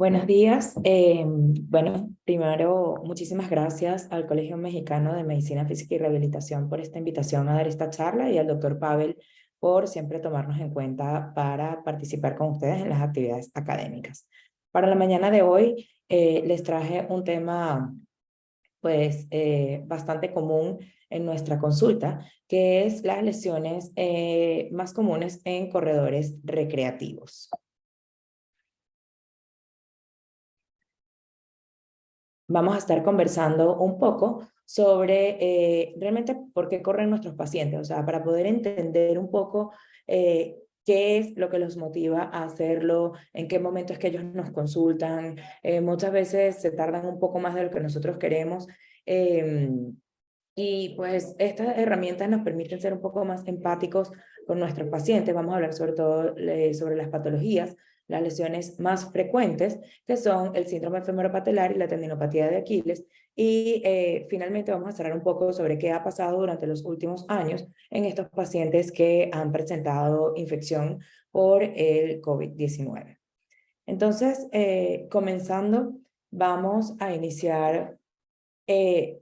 Buenos días. Bueno, primero, muchísimas gracias al Colegio Mexicano de Medicina Física y Rehabilitación por esta invitación a dar esta charla y al doctor Pavel por siempre tomarnos en cuenta para participar con ustedes en las actividades académicas. Para la mañana de hoy les traje un tema bastante común en nuestra consulta, que es las lesiones más comunes en corredores recreativos. Vamos a estar conversando un poco sobre realmente por qué corren nuestros pacientes, o sea, para poder entender un poco qué es lo que los motiva a hacerlo, en qué momento es que ellos nos consultan. Muchas veces se tardan un poco más de lo que nosotros queremos. eh, y pues estas herramientas nos permiten ser un poco más empáticos con nuestros pacientes. Vamos a hablar sobre todo sobre las patologías, las lesiones más frecuentes, que son el síndrome femoropatelar y la tendinopatía de Aquiles. Y finalmente vamos a cerrar un poco sobre qué ha pasado durante los últimos años en estos pacientes que han presentado infección por el COVID-19. Entonces, comenzando, vamos a iniciar eh,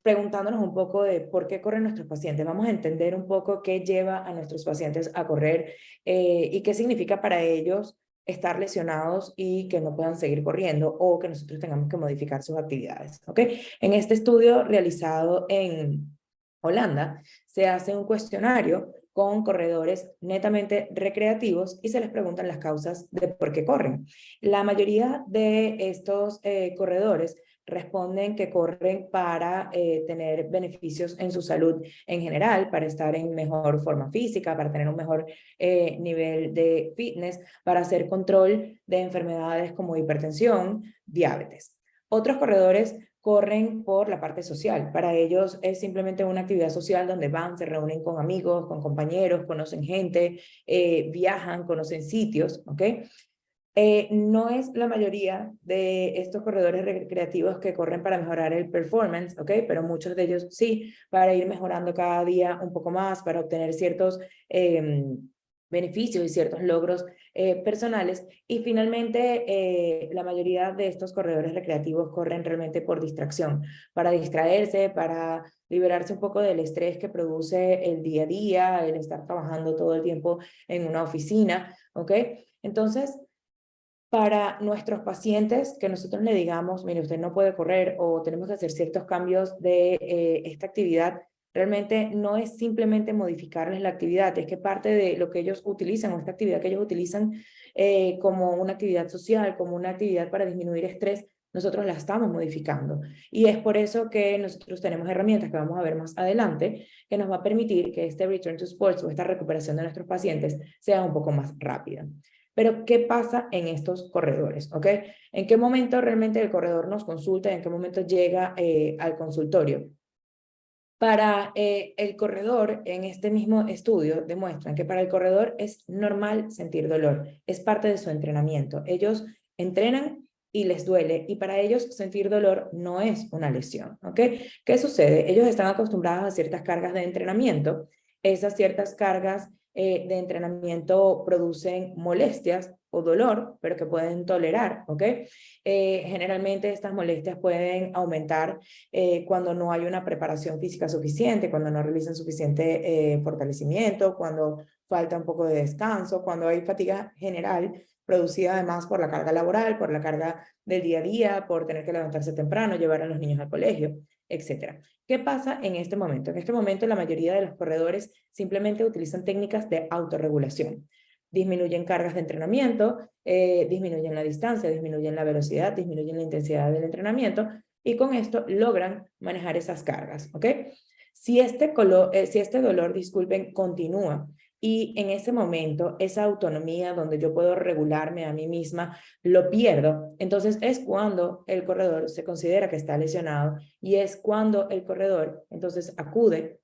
preguntándonos un poco de por qué corren nuestros pacientes. Vamos a entender un poco qué lleva a nuestros pacientes a correr y qué significa para ellos estar lesionados y que no puedan seguir corriendo o que nosotros tengamos que modificar sus actividades. ¿Ok? En este estudio realizado en Holanda, se hace un cuestionario con corredores netamente recreativos y se les preguntan las causas de por qué corren. La mayoría de estos corredores responden que corren para tener beneficios en su salud en general, para estar en mejor forma física, para tener un mejor nivel de fitness, para hacer control de enfermedades como hipertensión, diabetes. Otros corredores corren por la parte social. Para ellos es simplemente una actividad social donde van, se reúnen con amigos, con compañeros, conocen gente, viajan, conocen sitios, ¿ok? No es la mayoría de estos corredores recreativos que corren para mejorar el performance, ¿ok? Pero muchos de ellos sí, para ir mejorando cada día un poco más, para obtener ciertos beneficios y ciertos logros personales. Y finalmente, la mayoría de estos corredores recreativos corren realmente por distracción, para distraerse, para liberarse un poco del estrés que produce el día a día, el estar trabajando todo el tiempo en una oficina, ¿ok? Entonces, para nuestros pacientes que nosotros le digamos, mire, usted no puede correr o tenemos que hacer ciertos cambios de esta actividad, realmente no es simplemente modificarles la actividad, es que parte de lo que ellos utilizan o esta actividad que ellos utilizan como una actividad social, como una actividad para disminuir estrés, nosotros la estamos modificando. Y es por eso que nosotros tenemos herramientas que vamos a ver más adelante, que nos va a permitir que este return to sports o esta recuperación de nuestros pacientes sea un poco más rápida. Pero, ¿qué pasa en estos corredores? ¿Ok? ¿En qué momento realmente el corredor nos consulta? ¿En qué momento llega al consultorio? Para el corredor, en este mismo estudio, demuestran que para el corredor es normal sentir dolor, es parte de su entrenamiento. Ellos entrenan y les duele, y para ellos sentir dolor no es una lesión, ¿ok? ¿Qué sucede? Ellos están acostumbrados a ciertas cargas de entrenamiento, esas ciertas cargas de entrenamiento producen molestias o dolor, pero que pueden tolerar, ¿ok? Generalmente estas molestias pueden aumentar cuando no hay una preparación física suficiente, cuando no realizan suficiente fortalecimiento, cuando falta un poco de descanso, cuando hay fatiga general producida además por la carga laboral, por la carga del día a día, por tener que levantarse temprano, llevar a los niños al colegio, etcétera. ¿Qué pasa en este momento? En este momento la mayoría de los corredores simplemente utilizan técnicas de autorregulación. Disminuyen cargas de entrenamiento, disminuyen la distancia, disminuyen la velocidad, disminuyen la intensidad del entrenamiento y con esto logran manejar esas cargas, ¿ok? Si este dolor, disculpen, continúa y en ese momento esa autonomía donde yo puedo regularme a mí misma lo pierdo, entonces es cuando el corredor se considera que está lesionado y es cuando el corredor entonces acude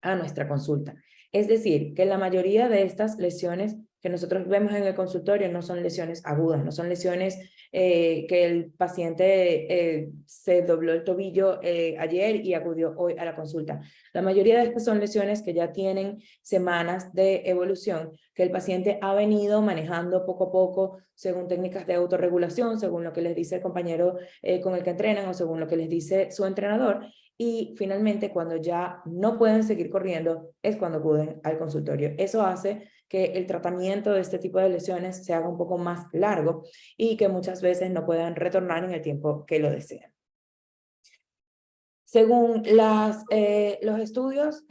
a nuestra consulta. Es decir, que la mayoría de estas lesiones que nosotros vemos en el consultorio no son lesiones agudas, no son lesiones que el paciente se dobló el tobillo ayer y acudió hoy a la consulta. La mayoría de estas son lesiones que ya tienen semanas de evolución, que el paciente ha venido manejando poco a poco según técnicas de autorregulación, según lo que les dice el compañero con el que entrenan o según lo que les dice su entrenador, y finalmente cuando ya no pueden seguir corriendo es cuando acuden al consultorio. Eso hace que el tratamiento de este tipo de lesiones se haga un poco más largo y que muchas veces no puedan retornar en el tiempo que lo desean. Según los estudios,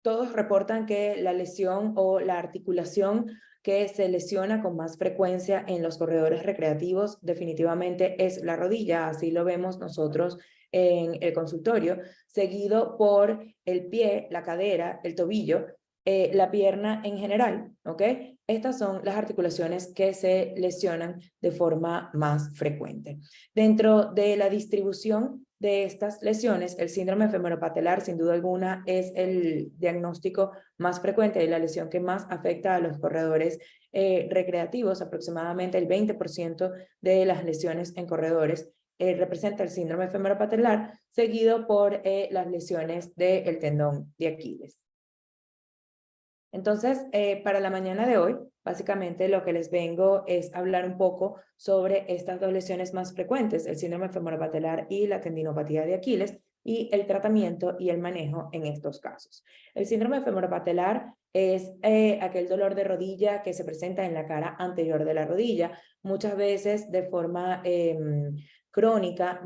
todos reportan que la lesión o la articulación que se lesiona con más frecuencia en los corredores recreativos definitivamente es la rodilla, así lo vemos nosotros en el consultorio, seguido por el pie, la cadera, el tobillo, la pierna en general, ¿ok? Estas son las articulaciones que se lesionan de forma más frecuente. Dentro de la distribución de estas lesiones, el síndrome femoropatelar, sin duda alguna, es el diagnóstico más frecuente de la lesión que más afecta a los corredores recreativos. Aproximadamente el 20% de las lesiones en corredores representa el síndrome femoropatelar, seguido por las lesiones del tendón de Aquiles. Entonces, para la mañana de hoy, básicamente lo que les vengo es hablar un poco sobre estas dos lesiones más frecuentes, el síndrome femoropatelar y la tendinopatía de Aquiles, y el tratamiento y el manejo en estos casos. El síndrome femoropatelar es aquel dolor de rodilla que se presenta en la cara anterior de la rodilla, muchas veces de forma crónica,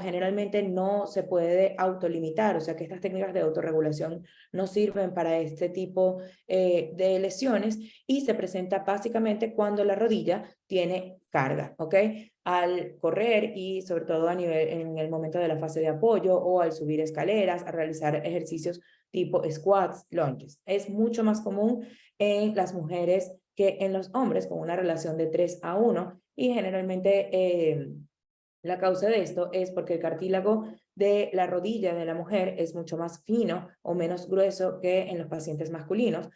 generalmente no se puede autolimitar, o sea que estas técnicas de autorregulación no sirven para este tipo de lesiones, y se presenta básicamente cuando la rodilla tiene carga, ¿ok? Al correr y sobre todo en el momento de la fase de apoyo o al subir escaleras, a realizar ejercicios tipo squats, lunges. Es mucho más común en las mujeres que en los hombres, con una relación de 3:1, y generalmente la causa de esto es porque el cartílago de la rodilla de la mujer es mucho más fino o menos grueso que en los pacientes masculinos.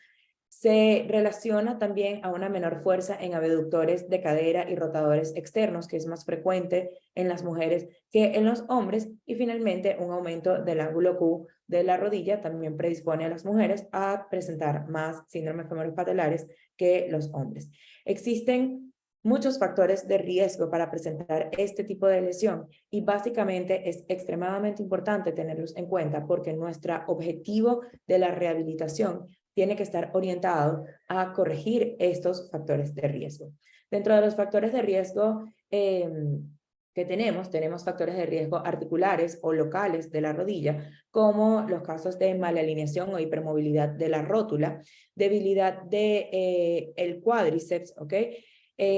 Se relaciona también a una menor fuerza en abductores de cadera y rotadores externos, que es más frecuente en las mujeres que en los hombres, y finalmente un aumento del ángulo Q de la rodilla también predispone a las mujeres a presentar más síndromes femoropatelares que los hombres. Existen muchos factores de riesgo para presentar este tipo de lesión, y básicamente es extremadamente importante tenerlos en cuenta porque nuestro objetivo de la rehabilitación tiene que estar orientado a corregir estos factores de riesgo. Dentro de los factores de riesgo que tenemos factores de riesgo articulares o locales de la rodilla, como los casos de malalineación o hipermovilidad de la rótula, debilidad de el cuádriceps, ¿ok?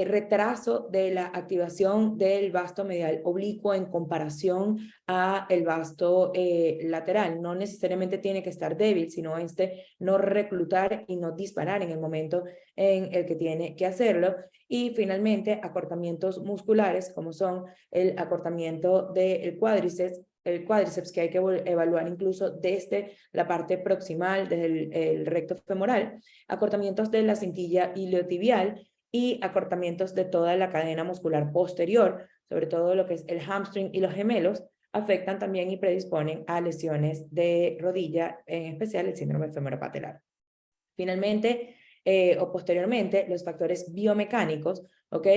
Retraso de la activación del vasto medial oblicuo en comparación a el vasto lateral. No necesariamente tiene que estar débil, sino no reclutar y no disparar en el momento en el que tiene que hacerlo. Y finalmente, acortamientos musculares, como son el acortamiento del cuádriceps, que hay que evaluar incluso desde la parte proximal del recto femoral, acortamientos de la cintilla iliotibial y acortamientos de toda la cadena muscular posterior, sobre todo lo que es el hamstring y los gemelos, afectan también y predisponen a lesiones de rodilla, en especial el síndrome femoropatelar. Finalmente, o posteriormente, los factores biomecánicos, ¿ok?,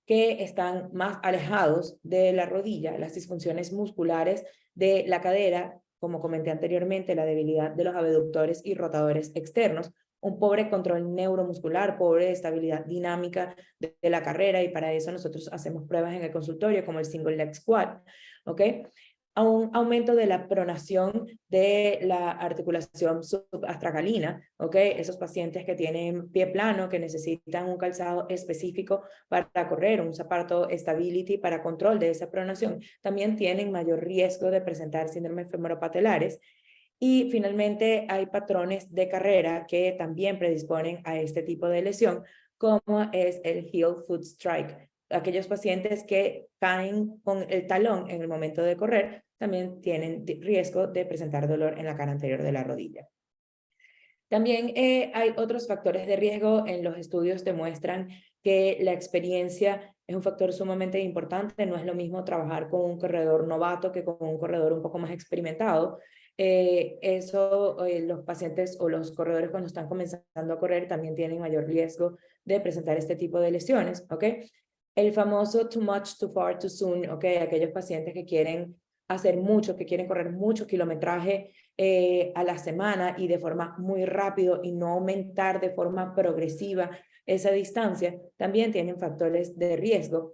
que están más alejados de la rodilla, las disfunciones musculares de la cadera, como comenté anteriormente, la debilidad de los abductores y rotadores externos, un pobre control neuromuscular, pobre estabilidad dinámica de la carrera, y para eso nosotros hacemos pruebas en el consultorio como el single leg squat, ¿ok? A un aumento de la pronación de la articulación subastracalina, ¿ok? Esos pacientes que tienen pie plano, que necesitan un calzado específico para correr, un zapato stability para control de esa pronación, también tienen mayor riesgo de presentar síndromes femoropatelares. Y finalmente hay patrones de carrera que también predisponen a este tipo de lesión, como es el heel foot strike. Aquellos pacientes que caen con el talón en el momento de correr también tienen riesgo de presentar dolor en la cara anterior de la rodilla. También hay otros factores de riesgo. En los estudios demuestran que la experiencia es un factor sumamente importante. No es lo mismo trabajar con un corredor novato que con un corredor un poco más experimentado. Los pacientes o los corredores cuando están comenzando a correr también tienen mayor riesgo de presentar este tipo de lesiones, ¿ok? El famoso too much, too far, too soon, ¿ok? Aquellos pacientes que quieren hacer mucho, que quieren correr mucho kilometraje a la semana y de forma muy rápido y no aumentar de forma progresiva esa distancia, también tienen factores de riesgo.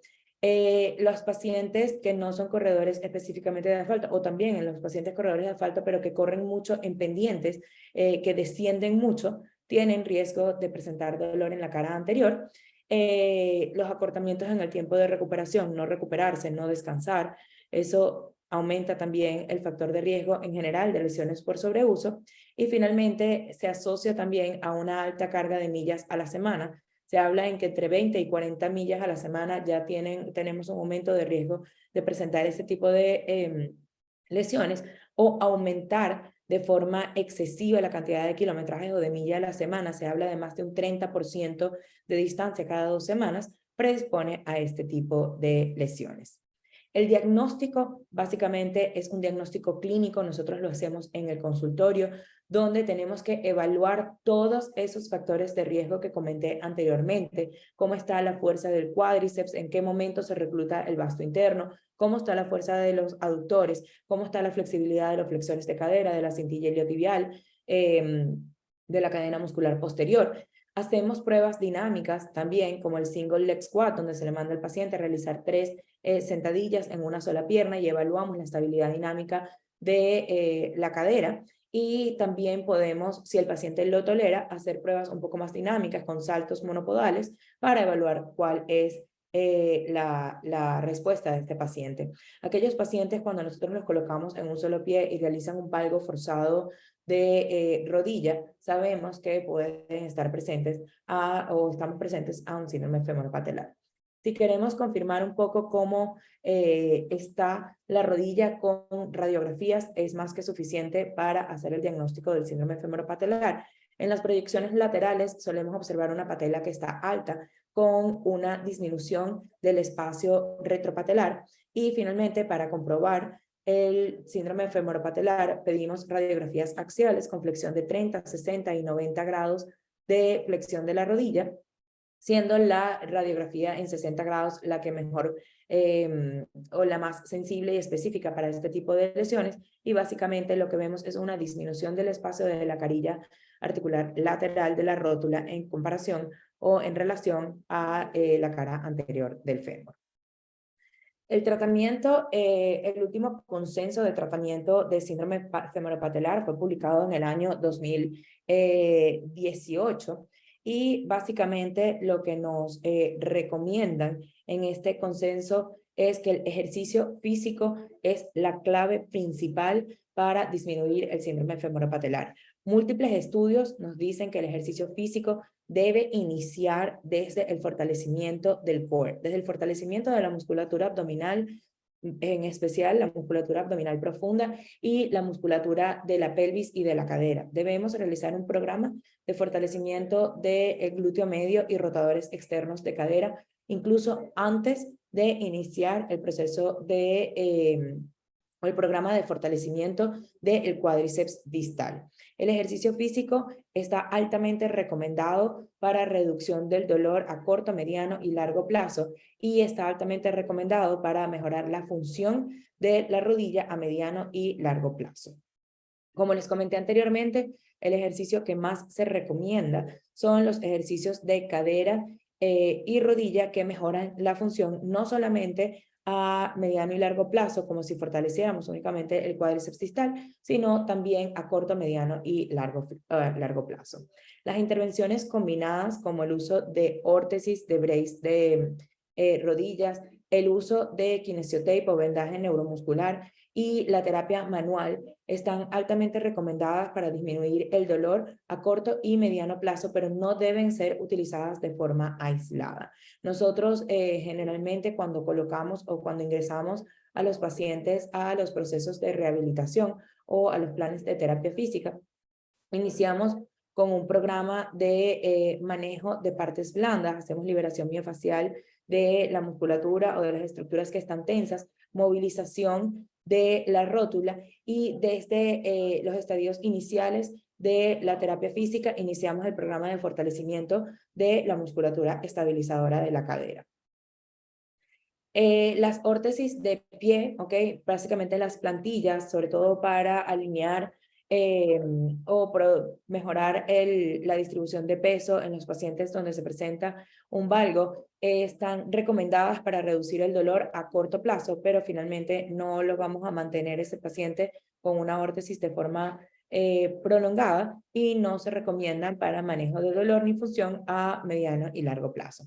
Los pacientes que no son corredores específicamente de asfalto, o también en los pacientes corredores de asfalto, pero que corren mucho en pendientes, que descienden mucho, tienen riesgo de presentar dolor en la cara anterior. Los acortamientos en el tiempo de recuperación, no recuperarse, no descansar, eso aumenta también el factor de riesgo en general de lesiones por sobreuso. Y finalmente se asocia también a una alta carga de millas a la semana. Se habla en que entre 20 y 40 millas a la semana ya tenemos un aumento de riesgo de presentar este tipo de lesiones, o aumentar de forma excesiva la cantidad de kilometrajes o de millas a la semana. Se habla de más de un 30% de distancia cada 2 semanas, predispone a este tipo de lesiones. El diagnóstico básicamente es un diagnóstico clínico. Nosotros lo hacemos en el consultorio, donde tenemos que evaluar todos esos factores de riesgo que comenté anteriormente. Cómo está la fuerza del cuádriceps, en qué momento se recluta el vasto interno, cómo está la fuerza de los aductores, cómo está la flexibilidad de los flexores de cadera, de la cintilla iliotibial, de la cadena muscular posterior. Hacemos pruebas dinámicas también, como el single leg squat, donde se le manda al paciente a realizar 3 sentadillas en una sola pierna y evaluamos la estabilidad dinámica de la cadera. Y también podemos, si el paciente lo tolera, hacer pruebas un poco más dinámicas con saltos monopodales para evaluar cuál es la respuesta de este paciente. Aquellos pacientes, cuando nosotros los colocamos en un solo pie y realizan un valgo forzado de rodilla, sabemos que pueden estar presentes o estamos presentes a un síndrome femoropatelar. Si queremos confirmar un poco cómo está la rodilla con radiografías, es más que suficiente para hacer el diagnóstico del síndrome femoropatelar. En las proyecciones laterales solemos observar una patela que está alta, con una disminución del espacio retropatelar. Y finalmente, para comprobar el síndrome femoropatelar, pedimos radiografías axiales con flexión de 30, 60 y 90 grados de flexión de la rodilla, siendo la radiografía en 60 grados la que mejor o la más sensible y específica para este tipo de lesiones. Y básicamente lo que vemos es una disminución del espacio de la carilla articular lateral de la rótula en comparación o en relación a la cara anterior del fémur. El tratamiento, el último consenso de tratamiento de síndrome femoropatelar fue publicado en el año 2018, y básicamente lo que nos recomiendan en este consenso es que el ejercicio físico es la clave principal para disminuir el síndrome femoropatelar. Múltiples estudios nos dicen que el ejercicio físico debe iniciar desde el fortalecimiento del core, desde el fortalecimiento de la musculatura abdominal, en especial la musculatura abdominal profunda y la musculatura de la pelvis y de la cadera. Debemos realizar un programa de fortalecimiento del glúteo medio y rotadores externos de cadera, incluso antes de iniciar el proceso o el programa de fortalecimiento del cuádriceps distal. El ejercicio físico está altamente recomendado para reducción del dolor a corto, mediano y largo plazo, y está altamente recomendado para mejorar la función de la rodilla a mediano y largo plazo. Como les comenté anteriormente, el ejercicio que más se recomienda son los ejercicios de cadera y rodilla, que mejoran la función no solamente a mediano y largo plazo, como si fortaleciéramos únicamente el cuádriceps distal, sino también a corto, mediano y largo plazo. Las intervenciones combinadas, como el uso de órtesis, de brace de rodillas, el uso de kinesiotape o vendaje neuromuscular y la terapia manual, están altamente recomendadas para disminuir el dolor a corto y mediano plazo, pero no deben ser utilizadas de forma aislada. Nosotros generalmente, cuando colocamos o cuando ingresamos a los pacientes a los procesos de rehabilitación o a los planes de terapia física. Iniciamos con un programa de manejo de partes blandas, hacemos liberación miofacial de la musculatura o de las estructuras que están tensas, movilización de la rótula y desde los estadios iniciales de la terapia física iniciamos el programa de fortalecimiento de la musculatura estabilizadora de la cadera. Las órtesis de pie, ¿ok? Básicamente las plantillas, sobre todo para alinear o mejorar la distribución de peso en los pacientes donde se presenta un valgo, están recomendadas para reducir el dolor a corto plazo, pero finalmente no lo vamos a mantener ese paciente con una órtesis de forma prolongada y no se recomiendan para manejo de dolor ni función a mediano y largo plazo.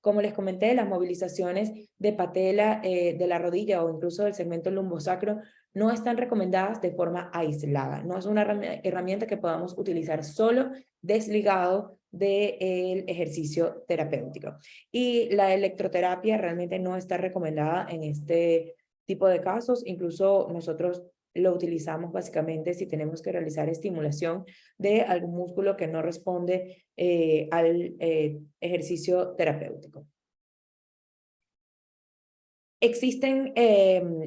Como les comenté, las movilizaciones de patela de la rodilla o incluso del segmento lumbosacro no están recomendadas de forma aislada. No es una herramienta que podamos utilizar solo desligado del ejercicio terapéutico. Y la electroterapia realmente no está recomendada en este tipo de casos. Incluso nosotros lo utilizamos básicamente si tenemos que realizar estimulación de algún músculo que no responde al ejercicio terapéutico. Existen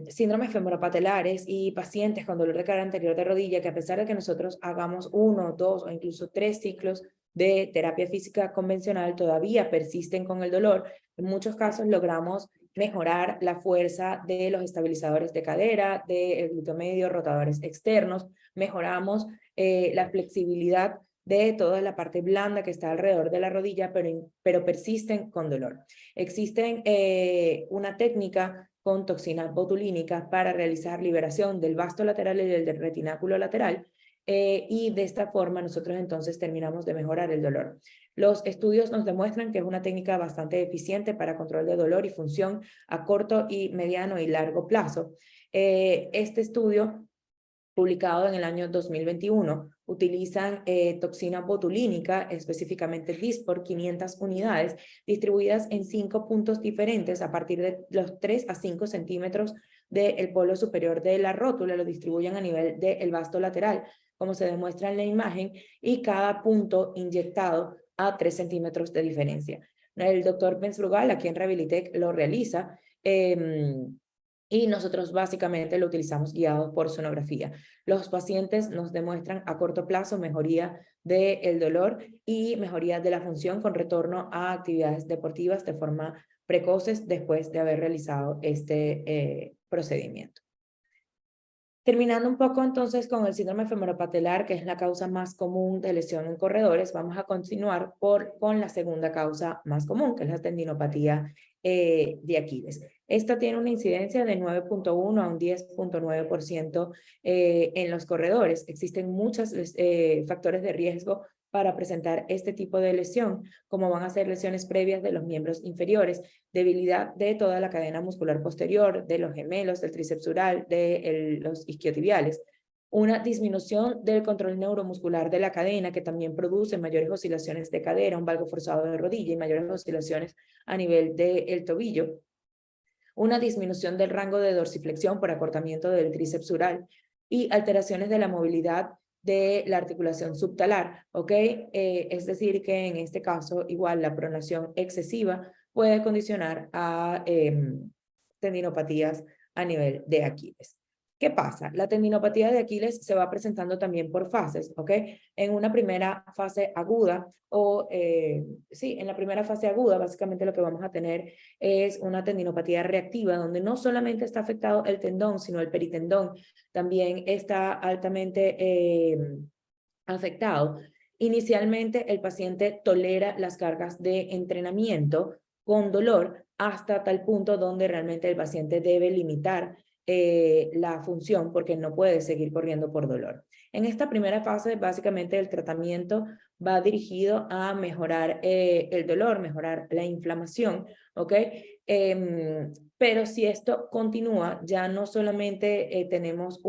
síndromes femoropatelares y pacientes con dolor de cadera anterior de rodilla que a pesar de que nosotros hagamos 1, 2 o incluso 3 ciclos de terapia física convencional, todavía persisten con el dolor. En muchos casos logramos mejorar la fuerza de los estabilizadores de cadera, del glúteo medio, rotadores externos, mejoramos la flexibilidad de toda la parte blanda que está alrededor de la rodilla, pero persisten con dolor. Existen una técnica con toxinas botulínicas para realizar liberación del vasto lateral y del retináculo lateral, y de esta forma nosotros entonces terminamos de mejorar el dolor. Los estudios nos demuestran que es una técnica bastante eficiente para control de dolor y función a corto y mediano y largo plazo. Este estudio publicado en el año 2021, utilizan toxina botulínica, específicamente Dysport, 500 unidades, distribuidas en 5 puntos diferentes a partir de los 3 a 5 centímetros del polo superior de la rótula, lo distribuyen a nivel del vasto lateral, como se demuestra en la imagen, y cada punto inyectado a 3 centímetros de diferencia. El doctor Benzbrugal, aquí en Rehabilitec, lo realiza, y nosotros básicamente lo utilizamos guiados por sonografía. Los pacientes nos demuestran a corto plazo mejoría del dolor y mejoría de la función con retorno a actividades deportivas de forma precoces después de haber realizado este procedimiento. Terminando un poco entonces con el síndrome femoropatelar, que es la causa más común de lesión en corredores, vamos a continuar con la segunda causa más común, que es la tendinopatía de Aquiles. Esta tiene una incidencia de 9.1 a un 10.9% en los corredores. Existen muchos factores de riesgo para presentar este tipo de lesión, como van a ser lesiones previas de los miembros inferiores, debilidad de toda la cadena muscular posterior, de los gemelos, del tríceps ural, de los isquiotibiales, una disminución del control neuromuscular de la cadena que también produce mayores oscilaciones de cadera, un valgo forzado de rodilla y mayores oscilaciones a nivel del tobillo, una disminución del rango de dorsiflexión por acortamiento del tríceps ural y alteraciones de la movilidad de la articulación subtalar, ¿ok? Es decir, que en este caso igual la pronación excesiva puede condicionar a tendinopatías a nivel de Aquiles. ¿Qué pasa? La tendinopatía de Aquiles se va presentando también por fases, ¿ok? En una primera fase aguda, sí, en la primera fase aguda, básicamente lo que vamos a tener es una tendinopatía reactiva, donde no solamente está afectado el tendón, sino el peritendón también está altamente afectado. Inicialmente, el paciente tolera las cargas de entrenamiento con dolor hasta tal punto donde realmente el paciente debe limitar la función porque no puede seguir corriendo por dolor. En esta primera fase, básicamente el tratamiento va dirigido a mejorar el dolor, mejorar la inflamación, ¿ok? Pero si esto continúa, ya no solamente tenemos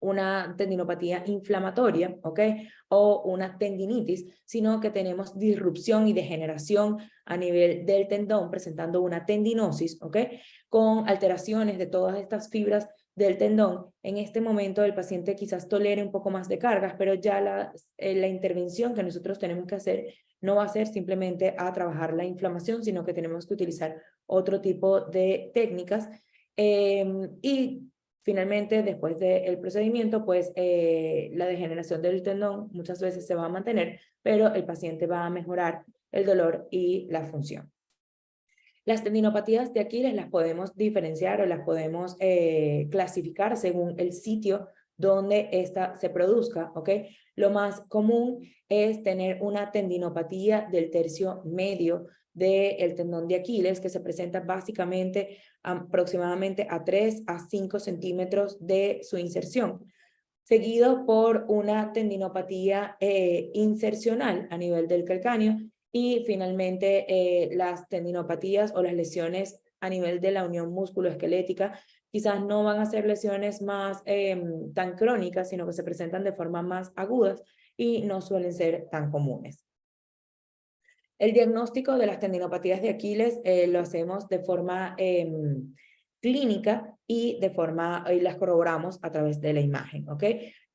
una tendinopatía inflamatoria, ¿ok? O una tendinitis, sino que tenemos disrupción y degeneración a nivel del tendón, presentando una tendinosis, ¿ok? Con alteraciones de todas estas fibras del tendón. En este momento el paciente quizás tolere un poco más de cargas, pero ya la intervención que nosotros tenemos que hacer no va a ser simplemente a trabajar la inflamación, sino que tenemos que utilizar otro tipo de técnicas. Y finalmente, después del procedimiento, pues la degeneración del tendón muchas veces se va a mantener, pero el paciente va a mejorar el dolor y la función. Las tendinopatías de Aquiles las podemos diferenciar o las podemos clasificar según el sitio donde ésta se produzca, ¿ok? Lo más común es tener una tendinopatía del tercio medio del tendón de Aquiles, que se presenta básicamente aproximadamente a 3 a 5 centímetros de su inserción, seguido por una tendinopatía insercional a nivel del calcáneo, y finalmente las tendinopatías o las lesiones a nivel de la unión músculo-esquelética quizás no van a ser lesiones más tan crónicas, sino que se presentan de forma más agudas y no suelen ser tan comunes. El diagnóstico de las tendinopatías de Aquiles lo hacemos de forma clínica y las corroboramos a través de la imagen, ¿ok?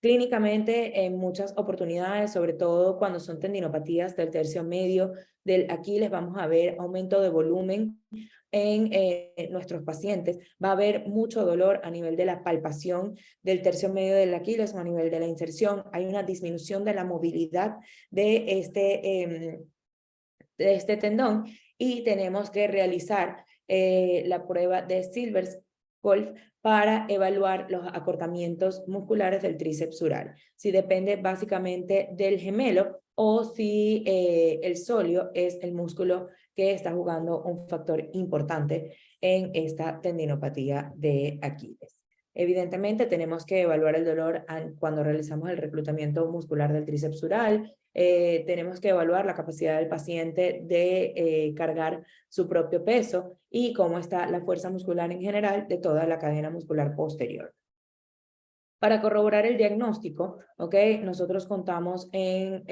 Clínicamente, en muchas oportunidades, sobre todo cuando son tendinopatías del tercio medio del Aquiles, vamos a ver aumento de volumen en nuestros pacientes. Va a haber mucho dolor a nivel de la palpación del tercio medio del Aquiles o a nivel de la inserción. Hay una disminución de la movilidad de este tendón, y tenemos que realizar la prueba de Silverskopf para evaluar los acortamientos musculares del tríceps sural, si depende básicamente del gemelo o si el sóleo es el músculo que está jugando un factor importante en esta tendinopatía de Aquiles. Evidentemente tenemos que evaluar el dolor cuando realizamos el reclutamiento muscular del tríceps sural. Tenemos que evaluar la capacidad del paciente de cargar su propio peso y cómo está la fuerza muscular en general de toda la cadena muscular posterior. Para corroborar el diagnóstico, ¿ok? Nosotros contamos en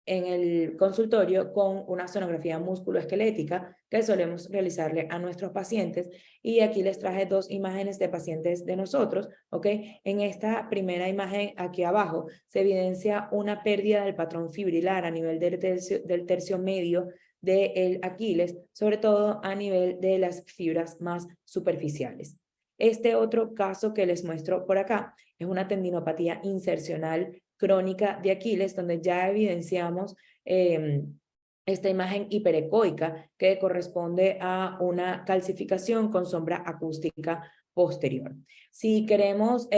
el consultorio con una sonografía musculoesquelética que solemos realizarle a nuestros pacientes, y aquí les traje dos imágenes de pacientes de nosotros, ¿ok? En esta primera imagen aquí abajo se evidencia una pérdida del patrón fibrilar a nivel del tercio medio del Aquiles, sobre todo a nivel de las fibras más superficiales. Este otro caso que les muestro por acá es una tendinopatía insercional crónica de Aquiles, donde ya evidenciamos esta imagen hiperecoica que corresponde a una calcificación con sombra acústica posterior. Si queremos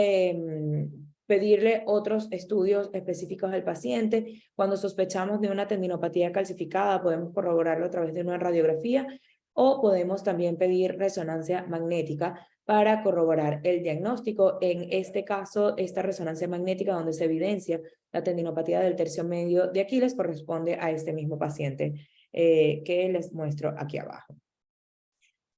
pedirle otros estudios específicos al paciente, cuando sospechamos de una tendinopatía calcificada, podemos corroborarlo a través de una radiografía, o podemos también pedir resonancia magnética para corroborar el diagnóstico. En este caso, esta resonancia magnética donde se evidencia la tendinopatía del tercio medio de Aquiles corresponde a este mismo paciente que les muestro aquí abajo.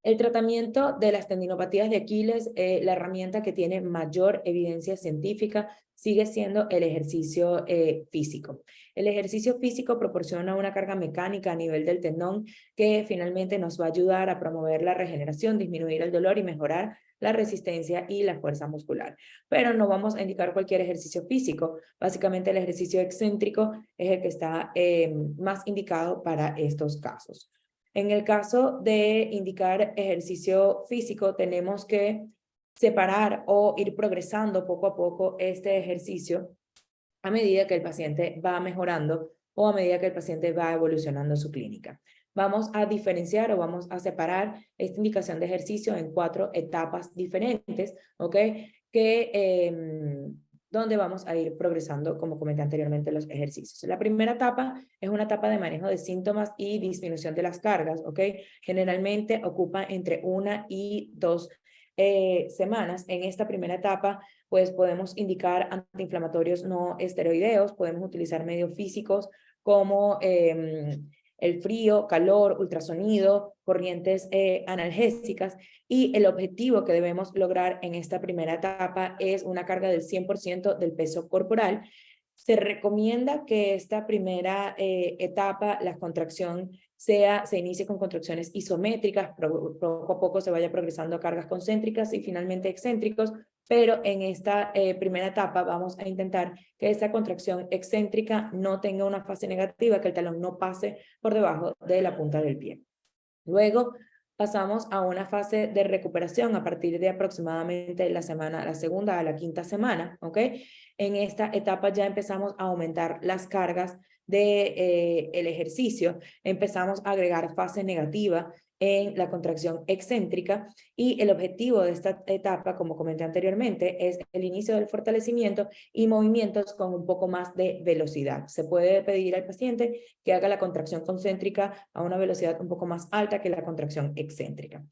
El tratamiento de las tendinopatías de Aquiles, la herramienta que tiene mayor evidencia científica sigue siendo el ejercicio físico. El ejercicio físico proporciona una carga mecánica a nivel del tendón que finalmente nos va a ayudar a promover la regeneración, disminuir el dolor y mejorar la resistencia y la fuerza muscular. Pero no vamos a indicar cualquier ejercicio físico. Básicamente el ejercicio excéntrico es el que está más indicado para estos casos. En el caso de indicar ejercicio físico, tenemos que separar o ir progresando poco a poco este ejercicio a medida que el paciente va mejorando o a medida que el paciente va evolucionando su clínica. Vamos a diferenciar o vamos a separar esta indicación de ejercicio en 4 etapas diferentes, ¿ok? Donde vamos a ir progresando, como comenté anteriormente, los ejercicios. La primera etapa es una etapa de manejo de síntomas y disminución de las cargas, ¿ok? Generalmente ocupa entre 1 y 2 semanas. En esta primera etapa, pues podemos indicar antiinflamatorios no esteroideos, podemos utilizar medios físicos como el frío, calor, ultrasonido, corrientes analgésicas, y el objetivo que debemos lograr en esta primera etapa es una carga del 100% del peso corporal. Se recomienda que esta primera etapa, la contracción, se inicie con contracciones isométricas, poco a poco se vaya progresando a cargas concéntricas y finalmente excéntricos, pero en esta primera etapa vamos a intentar que esta contracción excéntrica no tenga una fase negativa, que el talón no pase por debajo de la punta del pie. Luego pasamos a una fase de recuperación a partir de aproximadamente la segunda a la quinta semana, ¿ok? En esta etapa ya empezamos a aumentar las cargas de el ejercicio, empezamos a agregar fase negativa en la contracción excéntrica, y el objetivo de esta etapa, como comenté anteriormente, es el inicio del fortalecimiento y movimientos con un poco más de velocidad. Se puede pedir al paciente que haga la contracción concéntrica a una velocidad un poco más alta que la contracción excéntrica.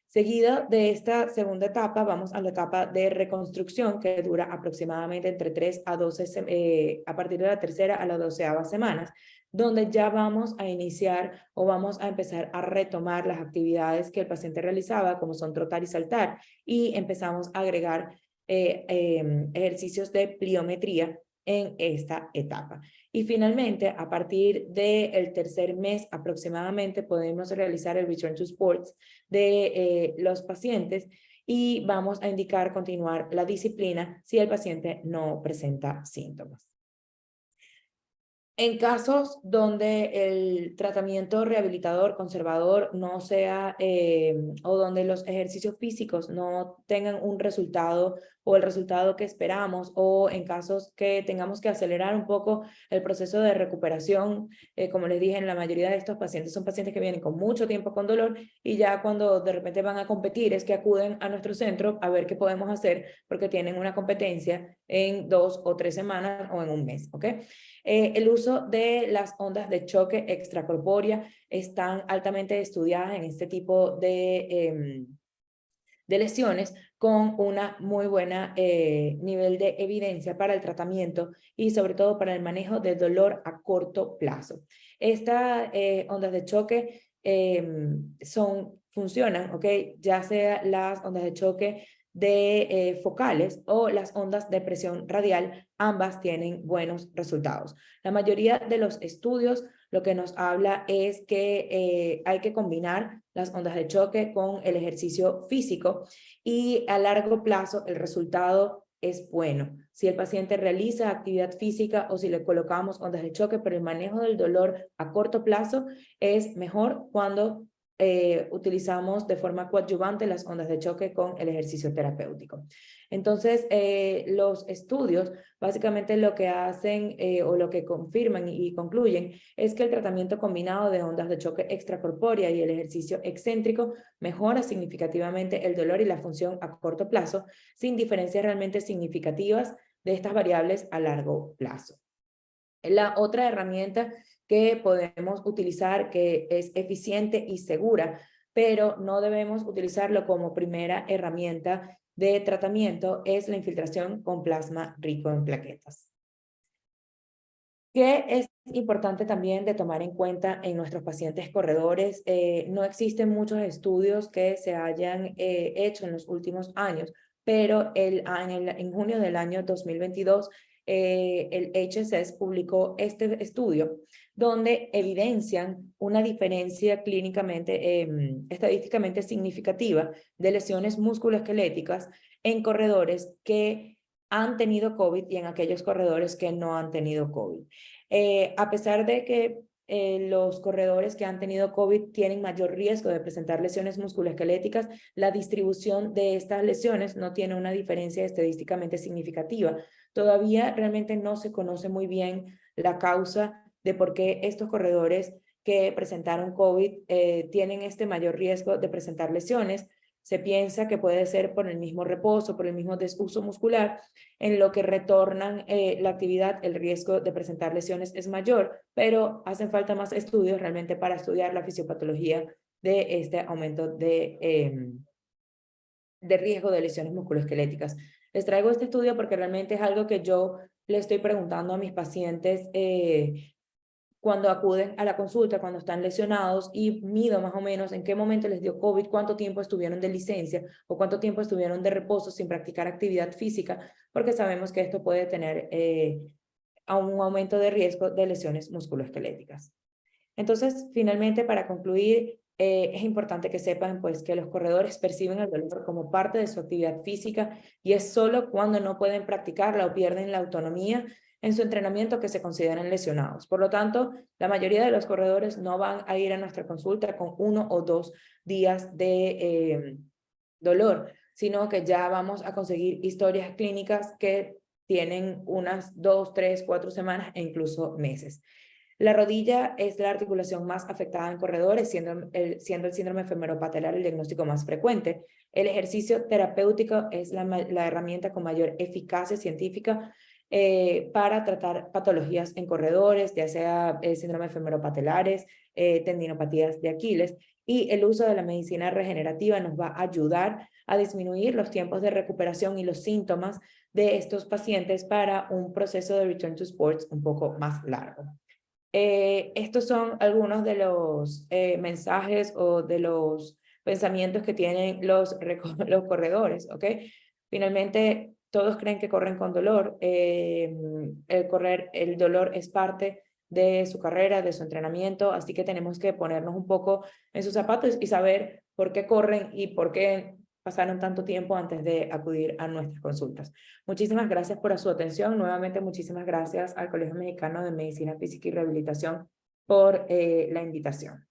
Seguida de esta segunda etapa, vamos a la etapa de reconstrucción, que dura aproximadamente entre 3 a 12, a partir de la tercera a la 12ª semanas, donde ya vamos a iniciar o vamos a empezar a retomar las actividades que el paciente realizaba, como son trotar y saltar, y empezamos a agregar ejercicios de pliometría en esta etapa. Y finalmente, a partir del tercer mes aproximadamente, podemos realizar el Return to Sports de los pacientes, y vamos a indicar continuar la disciplina si el paciente no presenta síntomas. En casos donde el tratamiento rehabilitador conservador no sea, o donde los ejercicios físicos no tengan un resultado o el resultado que esperamos, o en casos que tengamos que acelerar un poco el proceso de recuperación, como les dije, en la mayoría de estos pacientes son pacientes que vienen con mucho tiempo con dolor, y ya cuando de repente van a competir es que acuden a nuestro centro a ver qué podemos hacer porque tienen una competencia en 2 o 3 semanas o en un mes, ¿ok? El uso de las ondas de choque extracorpórea están altamente estudiadas en este tipo de lesiones, con una muy buena nivel de evidencia para el tratamiento y sobre todo para el manejo de dolor a corto plazo. Estas ondas de choque funcionan, ¿ok? Ya sea las ondas de choque de focales o las ondas de presión radial, ambas tienen buenos resultados. La mayoría de los estudios lo que nos habla es que hay que combinar las ondas de choque con el ejercicio físico, y a largo plazo el resultado es bueno. Si el paciente realiza actividad física o si le colocamos ondas de choque, pero el manejo del dolor a corto plazo es mejor cuando utilizamos de forma coadyuvante las ondas de choque con el ejercicio terapéutico. Entonces, los estudios básicamente lo que hacen o lo que confirman y concluyen es que el tratamiento combinado de ondas de choque extracorpórea y el ejercicio excéntrico mejora significativamente el dolor y la función a corto plazo, sin diferencias realmente significativas de estas variables a largo plazo. La otra herramienta que podemos utilizar, que es eficiente y segura, pero no debemos utilizarlo como primera herramienta de tratamiento, es la infiltración con plasma rico en plaquetas. ¿Qué es importante también de tomar en cuenta en nuestros pacientes corredores? No existen muchos estudios que se hayan hecho en los últimos años, pero en junio del año 2022, el HSS publicó este estudio donde evidencian una diferencia clínicamente, estadísticamente significativa de lesiones musculoesqueléticas en corredores que han tenido COVID y en aquellos corredores que no han tenido COVID. A pesar de que los corredores que han tenido COVID tienen mayor riesgo de presentar lesiones musculoesqueléticas, la distribución de estas lesiones no tiene una diferencia estadísticamente significativa. Todavía realmente no se conoce muy bien la causa de por qué estos corredores que presentaron COVID tienen este mayor riesgo de presentar lesiones. Se piensa que puede ser por el mismo reposo, por el mismo desuso muscular. En lo que retornan la actividad, el riesgo de presentar lesiones es mayor, pero hacen falta más estudios realmente para estudiar la fisiopatología de este aumento de riesgo de lesiones musculoesqueléticas. Les traigo este estudio porque realmente es algo que yo le estoy preguntando a mis pacientes cuando acuden a la consulta, cuando están lesionados, y mido más o menos en qué momento les dio COVID, cuánto tiempo estuvieron de licencia o cuánto tiempo estuvieron de reposo sin practicar actividad física, porque sabemos que esto puede tener a un aumento de riesgo de lesiones musculoesqueléticas. Entonces, finalmente, para concluir, es importante que sepan pues, que los corredores perciben el dolor como parte de su actividad física y es solo cuando no pueden practicarla o pierden la autonomía en su entrenamiento que se consideran lesionados. Por lo tanto, la mayoría de los corredores no van a ir a nuestra consulta con 1 o 2 días de dolor, sino que ya vamos a conseguir historias clínicas que tienen unas 2, 3, 4 semanas e incluso meses. La rodilla es la articulación más afectada en corredores, siendo el síndrome femoropatelar el diagnóstico más frecuente. El ejercicio terapéutico es la herramienta con mayor eficacia científica para tratar patologías en corredores, ya sea síndrome femoropatelares, tendinopatías de Aquiles, y el uso de la medicina regenerativa nos va a ayudar a disminuir los tiempos de recuperación y los síntomas de estos pacientes para un proceso de return to sports un poco más largo. Estos son algunos de los mensajes o de los pensamientos que tienen los corredores, ¿ok? Finalmente, todos creen que corren con dolor. El dolor es parte de su carrera, de su entrenamiento, así que tenemos que ponernos un poco en sus zapatos y saber por qué corren y por qué pasaron tanto tiempo antes de acudir a nuestras consultas. Muchísimas gracias por su atención. Nuevamente, muchísimas gracias al Colegio Mexicano de Medicina Física y Rehabilitación por la invitación.